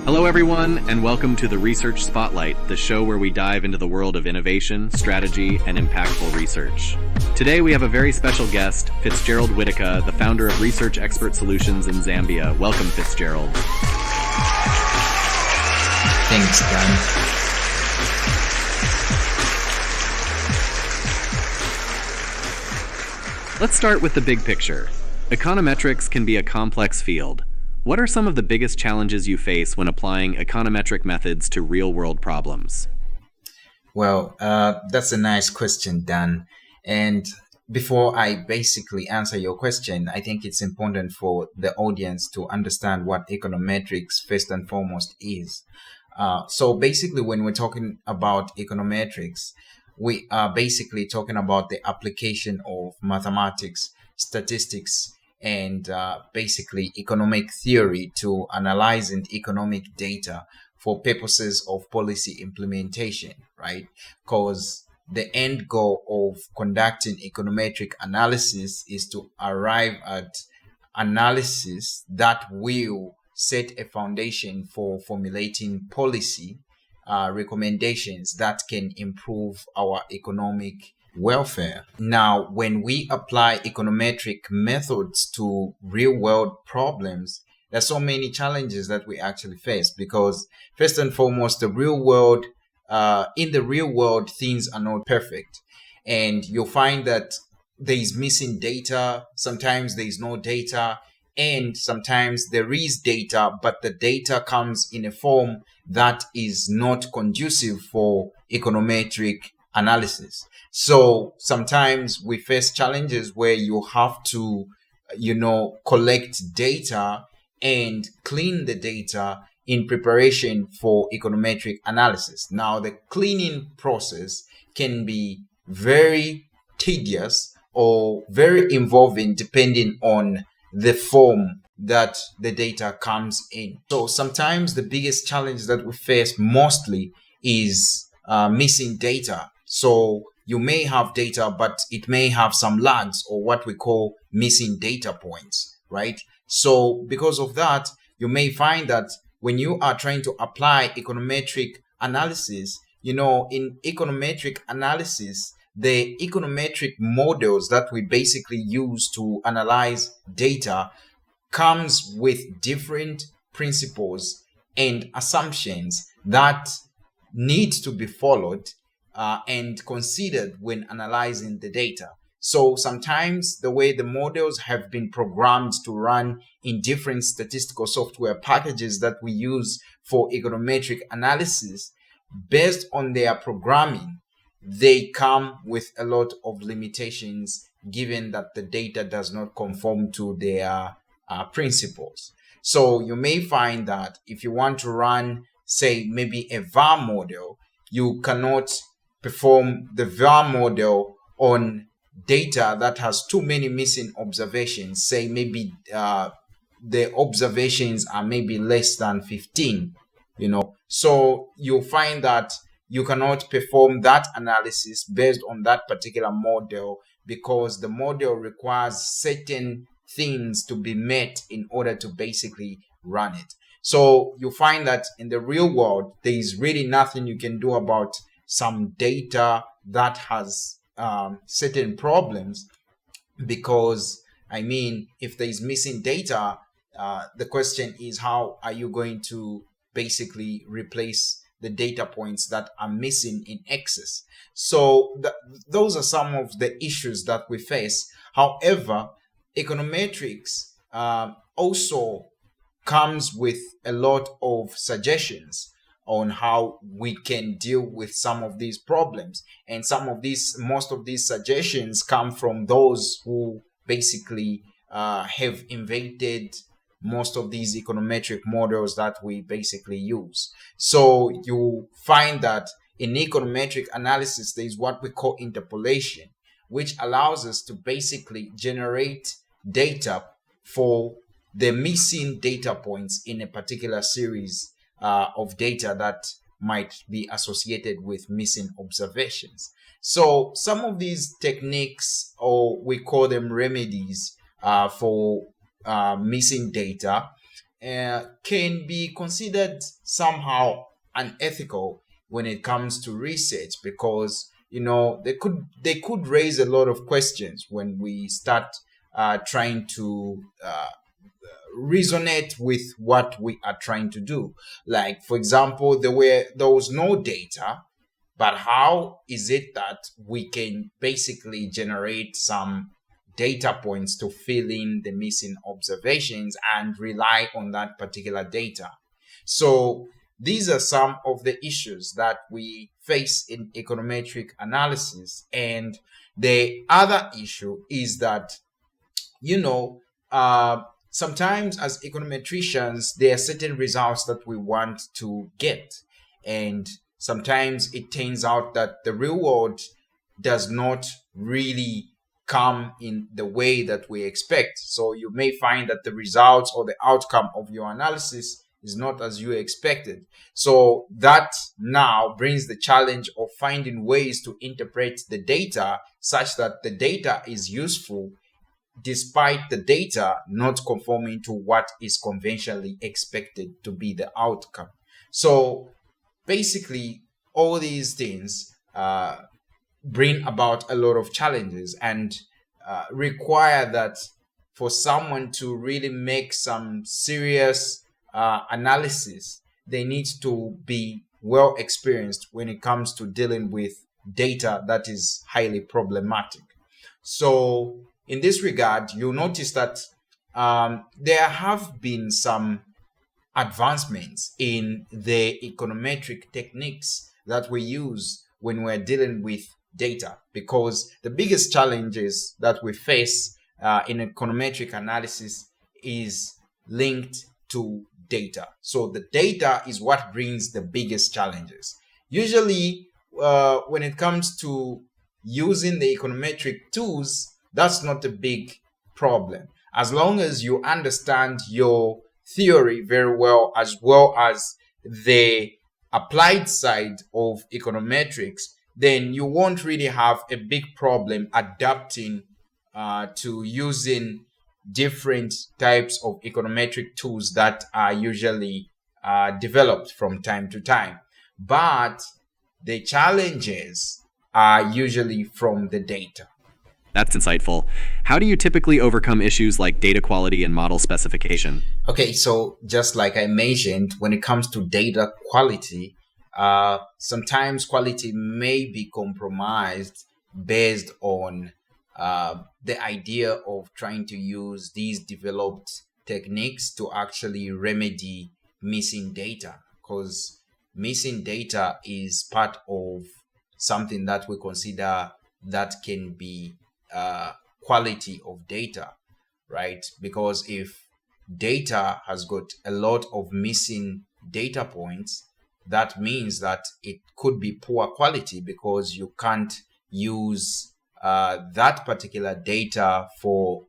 Hello, everyone, and welcome to the Research Spotlight, the show where we dive into the world of innovation, strategy, and impactful research. Today, we have a very special guest, Fitzgerald Whitaker, the founder of Research Expert Solutions in Zambia. Welcome, Fitzgerald. Thanks, Dan. Let's start with the big picture. Econometrics can be a complex field. What are some of the biggest challenges you face when applying econometric methods to real-world problems? Well, that's a nice question, Dan. And before I basically answer your question, I think it's important for the audience to understand what econometrics first and foremost is. So basically, when we're talking about econometrics, we are basically talking about the application of mathematics, statistics, and basically economic theory to analyzing economic data for purposes of policy implementation, right? Because the end goal of conducting econometric analysis is to arrive at analysis that will set a foundation for formulating policy recommendations that can improve our economic welfare. Now, when we apply econometric methods to real world problems, there's so many challenges that we actually face because first and foremost, in the real world, things are not perfect. And you'll find that there is missing data. Sometimes there is no data. And sometimes there is data, but the data comes in a form that is not conducive for econometric analysis. So sometimes we face challenges where you have to, collect data and clean the data in preparation for econometric analysis. Now, the cleaning process can be very tedious or very involving depending on the form that the data comes in. So sometimes the biggest challenge that we face mostly is missing data. So you may have data, but it may have some lags or what we call missing data points, right? So because of that, you may find that when you are trying to apply econometric analysis, in econometric analysis, the econometric models that we basically use to analyze data comes with different principles and assumptions that need to be followed and considered when analyzing the data. So sometimes the way the models have been programmed to run in different statistical software packages that we use for econometric analysis, based on their programming, they come with a lot of limitations given that the data does not conform to their principles. So you may find that if you want to run, say, maybe a VAR model, you cannot perform the VAR model on data that has too many missing observations. Say maybe the observations are maybe less than 15, So you'll find that you cannot perform that analysis based on that particular model because the model requires certain things to be met in order to basically run it. So you find that in the real world, there is really nothing you can do about some data that has certain problems because, if there is missing data, the question is how are you going to basically replace the data points that are missing in excess? So those are some of the issues that we face. However, econometrics also comes with a lot of suggestions on how we can deal with some of these problems. And most of these suggestions come from those who basically have invented most of these econometric models that we basically use. So you find that in econometric analysis, there is what we call interpolation, which allows us to basically generate data for the missing data points in a particular series of data that might be associated with missing observations. So some of these techniques, or we call them remedies for missing data, can be considered somehow unethical when it comes to research, because they could raise a lot of questions when we start trying to resonate with what we are trying to do. Like, for example, there was no data, but how is it that we can basically generate some data points to fill in the missing observations and rely on that particular data? So these are some of the issues that we face in econometric analysis. And the other issue is that, you know, sometimes as econometricians, there are certain results that we want to get. And sometimes it turns out that the real world does not really come in the way that we expect. So you may find that the results or the outcome of your analysis is not as you expected. So that now brings the challenge of finding ways to interpret the data such that the data is useful despite the data not conforming to what is conventionally expected to be the outcome. So basically, all these things bring about a lot of challenges and require that for someone to really make some serious analysis, they need to be well experienced when it comes to dealing with data that is highly problematic. So in this regard, you'll notice that there have been some advancements in the econometric techniques that we use when we're dealing with data, because the biggest challenges that we face in econometric analysis is linked to data. So the data is what brings the biggest challenges. Usually, when it comes to using the econometric tools, that's not a big problem. As long as you understand your theory very well as the applied side of econometrics, then you won't really have a big problem adapting to using different types of econometric tools that are usually developed from time to time. But the challenges are usually from the data. That's insightful. How do you typically overcome issues like data quality and model specification? Okay, so just like I mentioned, when it comes to data quality, sometimes quality may be compromised based on the idea of trying to use these developed techniques to actually remedy missing data, because missing data is part of something that we consider that can be quality of data, right? Because if data has got a lot of missing data points, that means that it could be poor quality, because you can't use that particular data for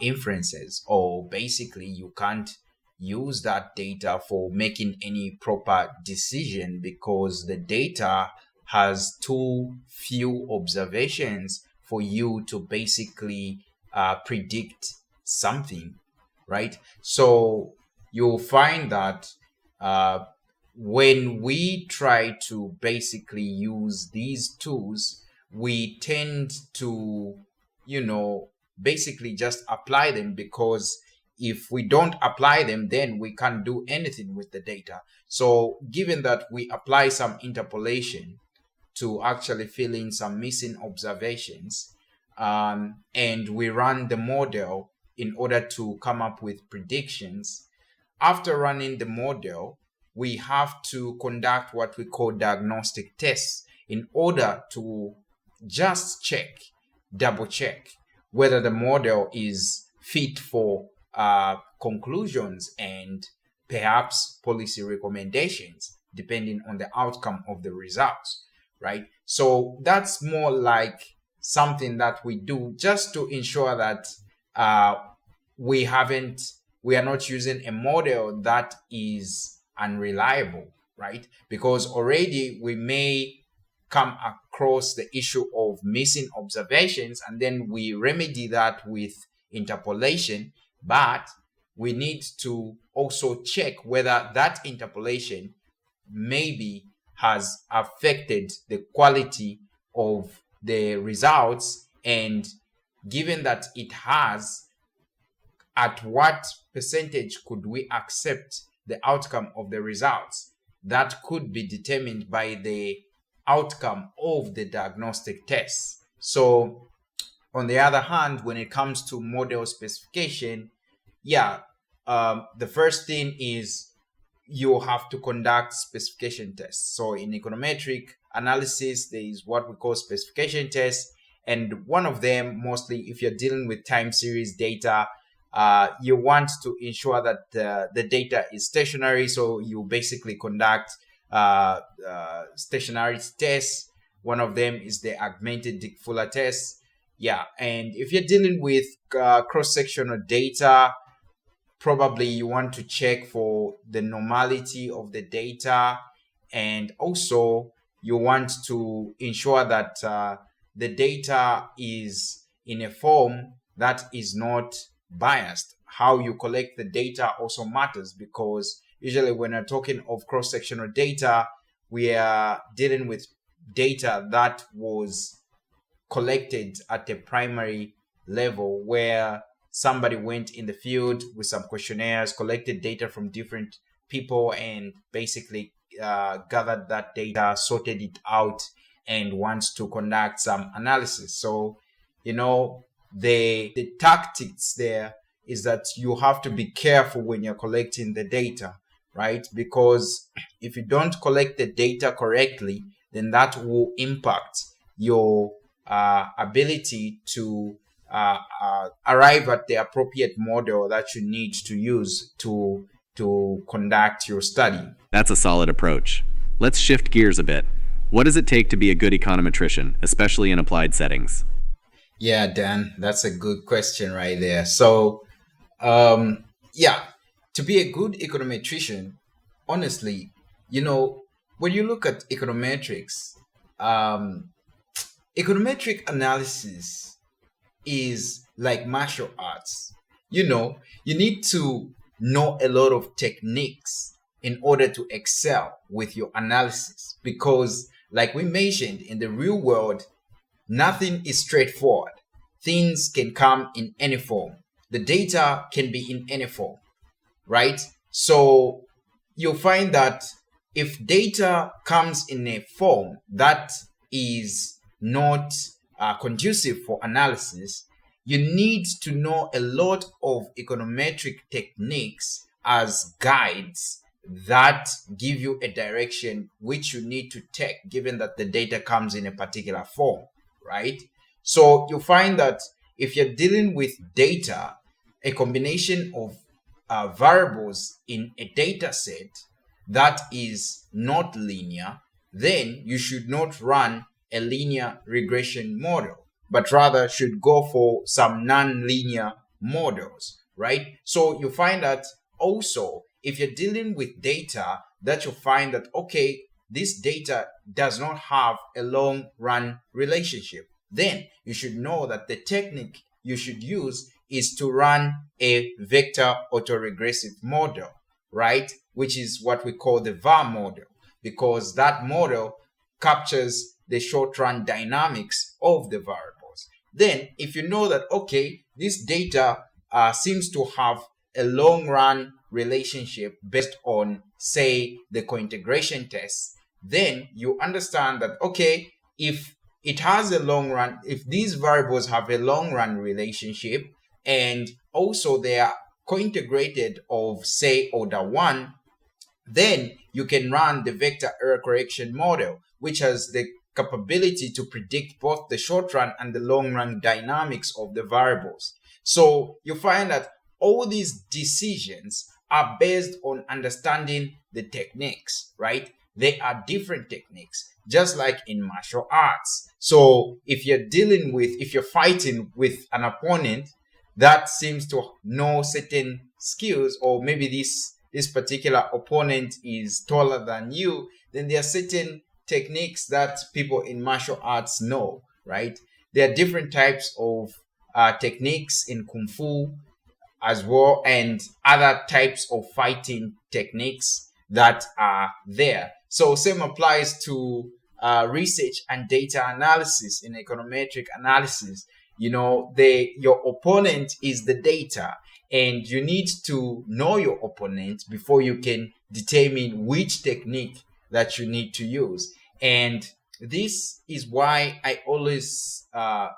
inferences, or basically you can't use that data for making any proper decision, because the data has too few observations for you to basically predict something, right? So you'll find that when we try to basically use these tools, we tend to, basically just apply them, because if we don't apply them, then we can't do anything with the data. So given that we apply some interpolation to actually fill in some missing observations, and we run the model in order to come up with predictions. After running the model, we have to conduct what we call diagnostic tests in order to just double check whether the model is fit for conclusions and perhaps policy recommendations, depending on the outcome of the results, right? So that's more like something that we do just to ensure that we are not using a model that is unreliable, right? Because already we may come across the issue of missing observations, and then we remedy that with interpolation, but we need to also check whether that interpolation maybe has affected the quality of the results, and given that it has, at what percentage could we accept the outcome of the results? That could be determined by the outcome of the diagnostic test. So, on the other hand, when it comes to model specification, yeah, the first thing is you have to conduct specification tests. So in econometric analysis, there is what we call specification tests. And one of them, mostly if you're dealing with time series data, you want to ensure that the data is stationary. So you basically conduct stationarity tests. One of them is the augmented Dick-Fuller test. Yeah, and if you're dealing with cross-sectional data, probably you want to check for the normality of the data, and also you want to ensure that the data is in a form that is not biased. How you collect the data also matters, because usually when we're talking of cross-sectional data, we are dealing with data that was collected at a primary level, where somebody went in the field with some questionnaires, collected data from different people, and basically gathered that data, sorted it out, and wants to conduct some analysis. So, the tactics there is that you have to be careful when you're collecting the data, right? Because if you don't collect the data correctly, then that will impact your ability to arrive at the appropriate model that you need to use to conduct your study. That's a solid approach. Let's shift gears a bit. What does it take to be a good econometrician, especially in applied settings? Yeah, Dan, that's a good question right there. So, yeah, to be a good econometrician, honestly, when you look at econometrics, econometric analysis is like martial arts. You need to know a lot of techniques in order to excel with your analysis, because like we mentioned, in the real world, nothing is straightforward. Things can come in any form. The data can be in any form, right? So you'll find that if data comes in a form that is not conducive for analysis, you need to know a lot of econometric techniques as guides that give you a direction which you need to take, given that the data comes in a particular form, right? So you find that if you're dealing with data, a combination of variables in a data set that is not linear, then you should not run a linear regression model, but rather should go for some non-linear models, right? So you find that also, if you're dealing with data that you find that, okay, this data does not have a long run relationship, then you should know that the technique you should use is to run a vector autoregressive model, right? Which is what we call the VAR model, because that model captures the short run dynamics of the variables. Then, if you know that, okay, this data seems to have a long run relationship based on, say, the cointegration test, then you understand that, okay, if it has a long run, if these variables have a long run relationship, and also they are cointegrated of, say, order 1, then you can run the vector error correction model, which has the capability to predict both the short run and the long run dynamics of the variables. So you find that all these decisions are based on understanding the techniques, right? They are different techniques, just like in martial arts. So if you're fighting with an opponent that seems to know certain skills, or maybe this particular opponent is taller than you, then there are certain techniques that people in martial arts know, right? There are different types of techniques in Kung Fu. as well, and other types of fighting techniques that are there. So same applies to research and data analysis in econometric analysis. Your opponent is the data, and you need to know your opponent before you can determine which technique that you need to use. And this is why I always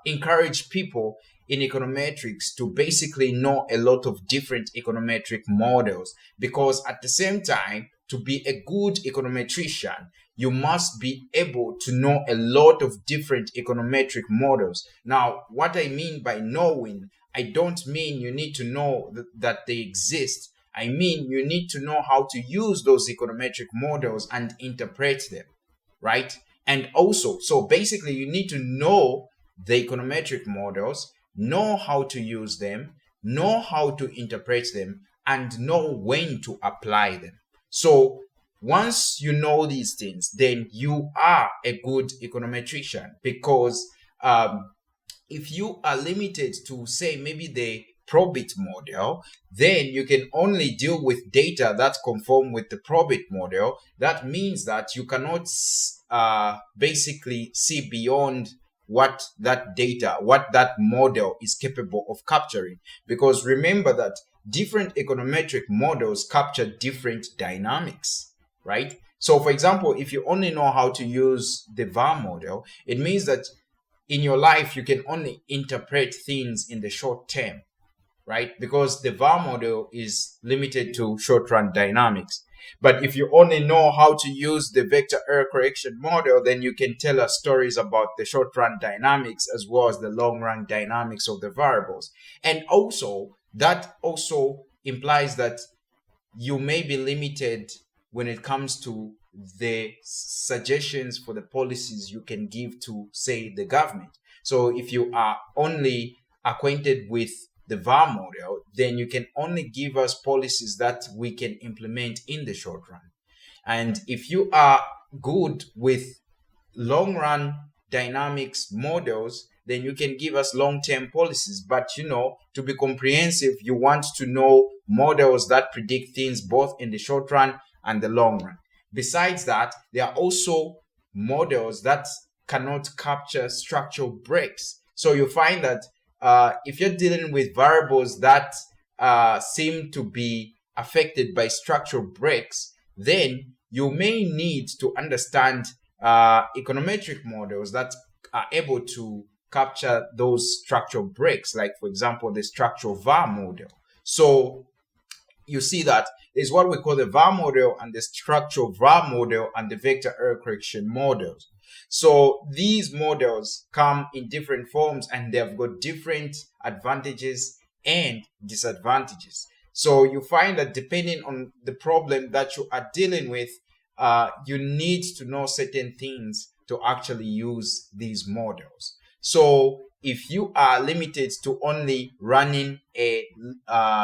encourage people in econometrics to basically know a lot of different econometric models, because at the same time, to be a good econometrician, you must be able to know a lot of different econometric models. Now, what I mean by knowing, I don't mean you need to know that they exist. I mean you need to know how to use those econometric models and interpret them, right? And also, so basically you need to know the econometric models, know how to use them, know how to interpret them, and know when to apply them. So once you know these things, then you are a good econometrician, because if you are limited to, say, maybe the probit model, then you can only deal with data that conform with the probit model. That means that you cannot basically see beyond what that model is capable of capturing. Because remember that different econometric models capture different dynamics, right? So for example, if you only know how to use the VAR model, it means that in your life you can only interpret things in the short term, right? Because the VAR model is limited to short-run dynamics. But if you only know how to use the vector error correction model, then you can tell us stories about the short-run dynamics as well as the long-run dynamics of the variables. And also, that also implies that you may be limited when it comes to the suggestions for the policies you can give to, say, the government. So if you are only acquainted with the VAR model, then you can only give us policies that we can implement in the short run. And if you are good with long run dynamics models, then you can give us long-term policies. But to be comprehensive, you want to know models that predict things both in the short run and the long run. Besides that, there are also models that cannot capture structural breaks. So you find that if you're dealing with variables that seem to be affected by structural breaks, then you may need to understand econometric models that are able to capture those structural breaks, like, for example, the structural VAR model. So you see that there's what we call the VAR model and the structural VAR model and the vector error correction models. So these models come in different forms and they've got different advantages and disadvantages. So you find that depending on the problem that you are dealing with, you need to know certain things to actually use these models. So if you are limited to only running a,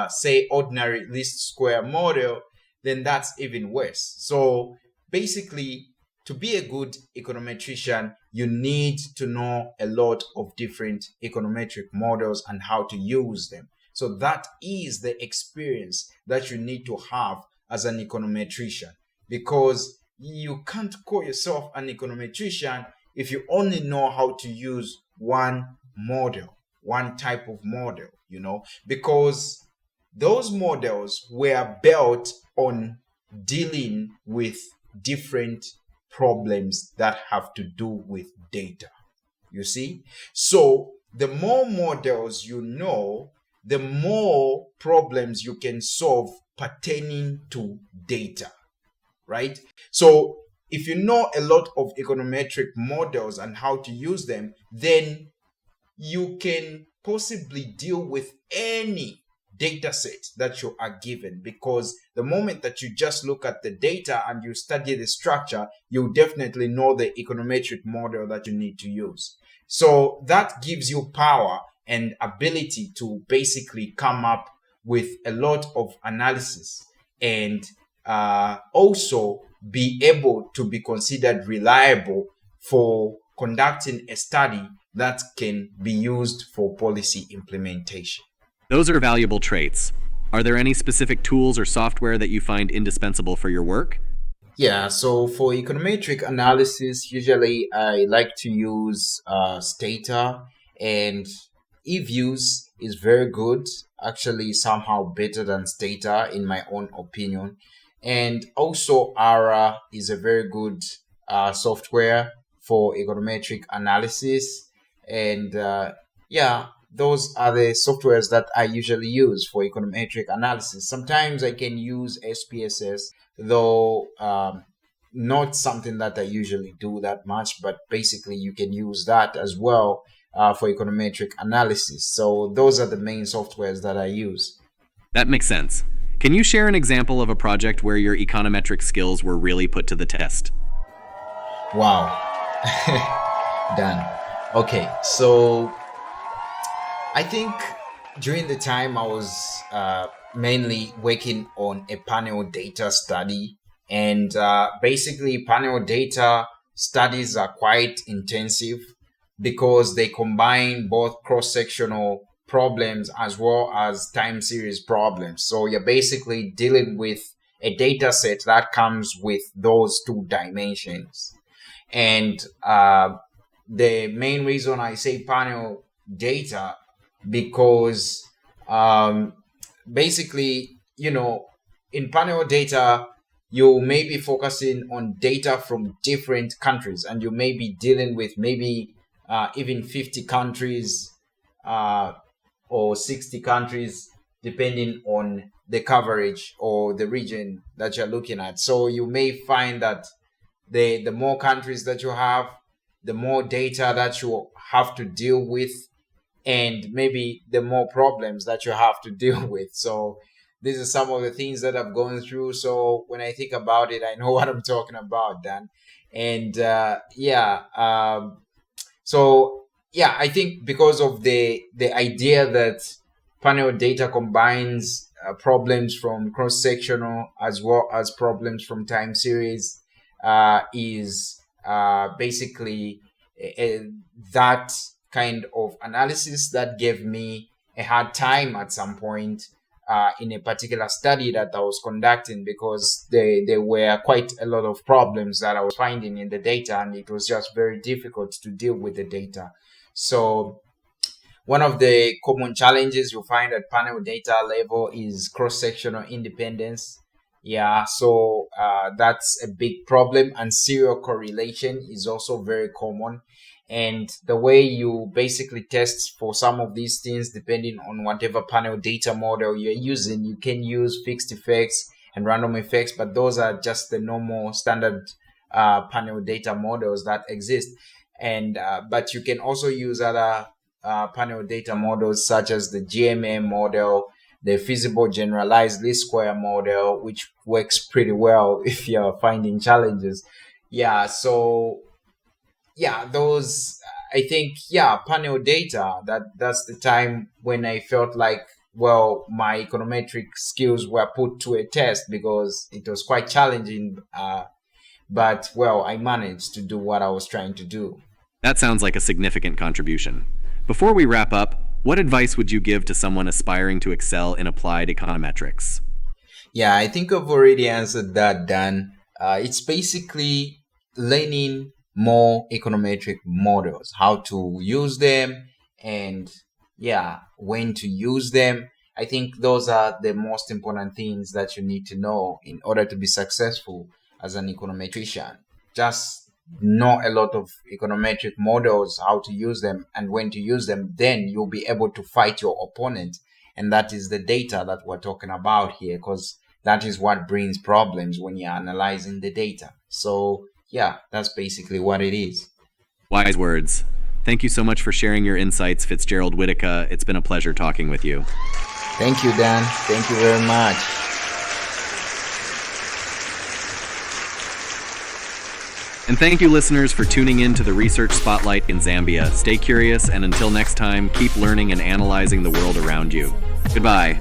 say, ordinary least square model, then that's even worse. So basically, to be a good econometrician, you need to know a lot of different econometric models and how to use them. So that is the experience that you need to have as an econometrician, because you can't call yourself an econometrician if you only know how to use one model, one type of model, because those models were built on dealing with different problems that have to do with data. You see? So the more models you know, the more problems you can solve pertaining to data, right? So if you know a lot of econometric models and how to use them, then you can possibly deal with any data set that you are given, because the moment that you just look at the data and you study the structure, you definitely know the econometric model that you need to use. So that gives you power and ability to basically come up with a lot of analysis and also be able to be considered reliable for conducting a study that can be used for policy implementation. Those are valuable traits. Are there any specific tools or software that you find indispensable for your work? Yeah, so for econometric analysis, usually I like to use Stata, and eViews is very good, actually somehow better than Stata in my own opinion. And also ARA is a very good software for econometric analysis. And yeah, those are the softwares that I usually use for econometric analysis. Sometimes I can use SPSS, though not something that I usually do that much, but basically you can use that as well for econometric analysis. So those are the main softwares that I use. That makes sense. Can you share an example of a project where your econometric skills were really put to the test? Wow. Done. Okay, so I think during the time I was mainly working on a panel data study, and basically panel data studies are quite intensive because they combine both cross-sectional problems as well as time series problems. So you're basically dealing with a data set that comes with those two dimensions. And the main reason I say panel data, because basically, in panel data, you may be focusing on data from different countries, and you may be dealing with maybe even 50 countries or 60 countries, depending on the coverage or the region that you're looking at. So you may find that the more countries that you have, the more data that you have to deal with, and maybe the more problems that you have to deal with. So these are some of the things that I've gone through. So when I think about it, I know what I'm talking about, Dan. And so yeah, I think because of the idea that panel data combines problems from cross-sectional as well as problems from time series, is basically that kind of analysis that gave me a hard time at some point in a particular study that I was conducting, because there were quite a lot of problems that I was finding in the data, and it was just very difficult to deal with the data. So one of the common challenges you find at panel data level is cross-sectional independence. Yeah, so that's a big problem, and serial correlation is also very common. And the way you basically test for some of these things, depending on whatever panel data model you're using, you can use fixed effects and random effects, but those are just the normal standard panel data models that exist. And but you can also use other panel data models such as the GMM model, the feasible generalized least square model, which works pretty well if you're finding challenges. Yeah, so yeah, those, I think, yeah, panel data, that's the time when I felt like, well, my econometric skills were put to a test, because it was quite challenging. But well, I managed to do what I was trying to do. That sounds like a significant contribution. Before we wrap up, what advice would you give to someone aspiring to excel in applied econometrics? Yeah, I think I've already answered that, Dan. It's basically learning more econometric models, how to use them, and yeah, when to use them. I think those are the most important things that you need to know in order to be successful as an econometrician. Just know a lot of econometric models, how to use them and when to use them, then you'll be able to fight your opponent. And that is the data that we're talking about here, because that is what brings problems when you're analyzing the data. So yeah, that's basically what it is. Wise words. Thank you so much for sharing your insights, Fitzgerald Whitaker. It's been a pleasure talking with you. Thank you, Dan. Thank you very much. And thank you, listeners, for tuning in to the Research Spotlight in Zambia. Stay curious, and until next time, keep learning and analyzing the world around you. Goodbye.